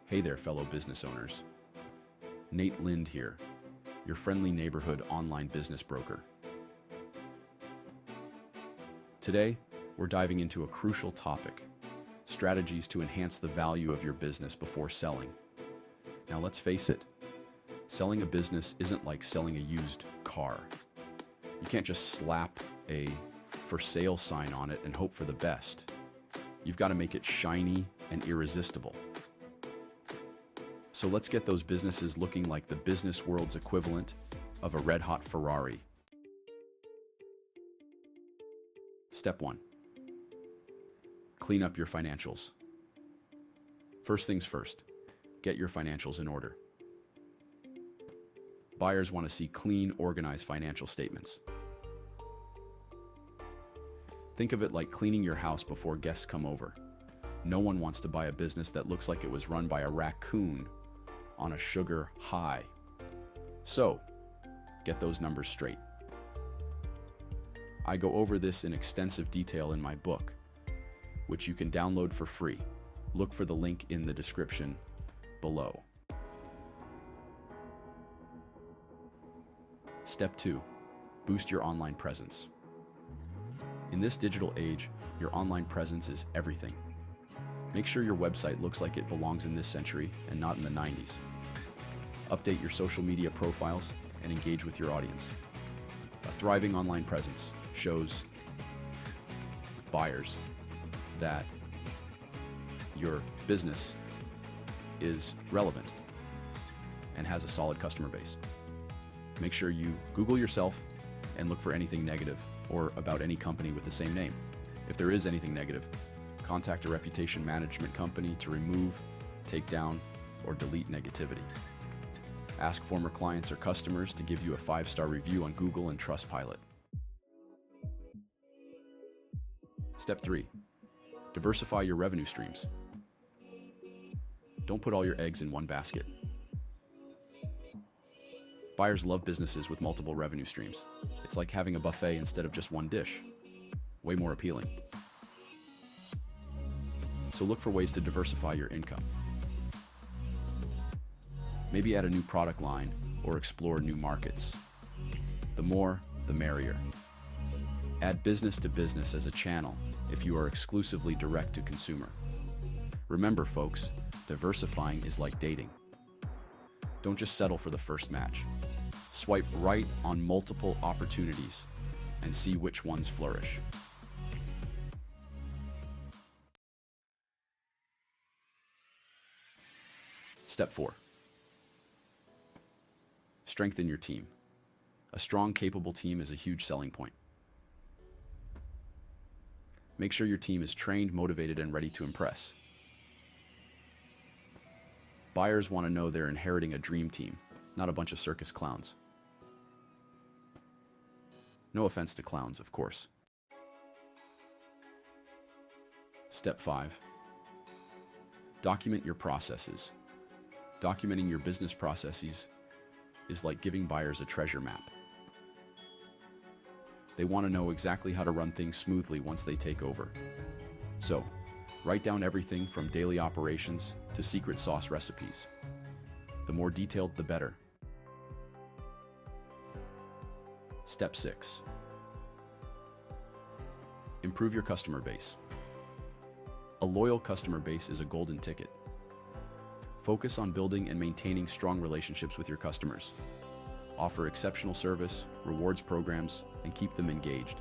Hey there, fellow business owners. Nate Lind here, your friendly neighborhood online business broker. Today, we're diving into a crucial topic: strategies to enhance the value of your business before selling. Now, let's face it, selling a business isn't like selling a used car. You can't just slap a for sale sign on it and hope for the best. You've got to make it shiny and irresistible. So let's get those businesses looking like the business world's equivalent of a red-hot Ferrari. Step 1. Clean up your financials. First things first, get your financials in order. Buyers want to see clean, organized financial statements. Think of it like cleaning your house before guests come over. No one wants to buy a business that looks like it was run by a raccoon on a sugar high. So, get those numbers straight. I go over this in extensive detail in my book, which you can download for free. Look for the link in the description below. Step 2. Boost your online presence. In this digital age, your online presence is everything. Make sure your website looks like it belongs in this century and not in the 90s. Update your social media profiles and engage with your audience. A thriving online presence shows buyers that your business is relevant and has a solid customer base. Make sure you Google yourself and look for anything negative or about any company with the same name. If there is anything negative, contact a reputation management company to remove, take down, or delete negativity. Ask former clients or customers to give you a 5-star review on Google and Trustpilot. Step 3. Diversify your revenue streams. Don't put all your eggs in one basket. Buyers love businesses with multiple revenue streams. It's like having a buffet instead of just one dish. Way more appealing. So look for ways to diversify your income. Maybe add a new product line or explore new markets. The more, the merrier. Add business to business as a channel if you are exclusively direct to consumer. Remember, folks, diversifying is like dating. Don't just settle for the first match. Swipe right on multiple opportunities and see which ones flourish. Step 4. Strengthen your team. A strong, capable team is a huge selling point. Make sure your team is trained, motivated, and ready to impress. Buyers want to know they're inheriting a dream team, not a bunch of circus clowns. No offense to clowns, of course. Step 5. Document your processes. Documenting your business processes is like giving buyers a treasure map. They want to know exactly how to run things smoothly once they take over. So, write down everything from daily operations to secret sauce recipes. The more detailed, the better. Step 6. Improve your customer base. A loyal customer base is a golden ticket. Focus on building and maintaining strong relationships with your customers. Offer exceptional service, rewards programs, and keep them engaged.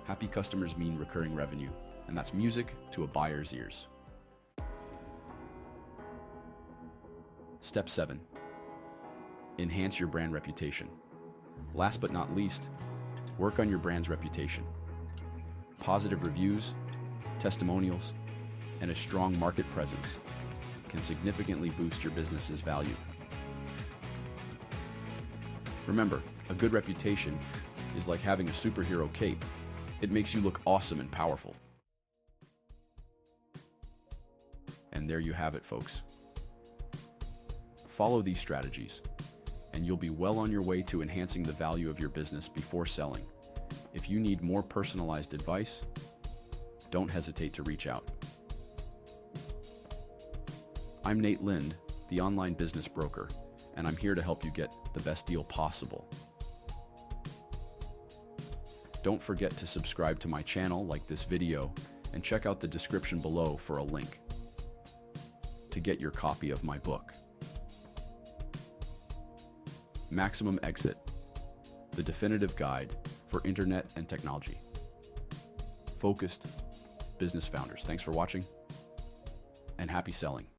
Happy customers mean recurring revenue, and that's music to a buyer's ears. Step 7. Enhance your brand reputation. Last but not least, work on your brand's reputation. Positive reviews, testimonials, and a strong market presence can significantly boost your business's value. Remember, a good reputation is like having a superhero cape. It makes you look awesome and powerful. And there you have it, folks. Follow these strategies, and you'll be well on your way to enhancing the value of your business before selling. If you need more personalized advice, don't hesitate to reach out. I'm Nate Lind, the online business broker, and I'm here to help you get the best deal possible. Don't forget to subscribe to my channel, like this video, and check out the description below for a link to get your copy of my book, Maximum Exit, the definitive guide for internet and technology. Focused business founders. Thanks for watching, and happy selling.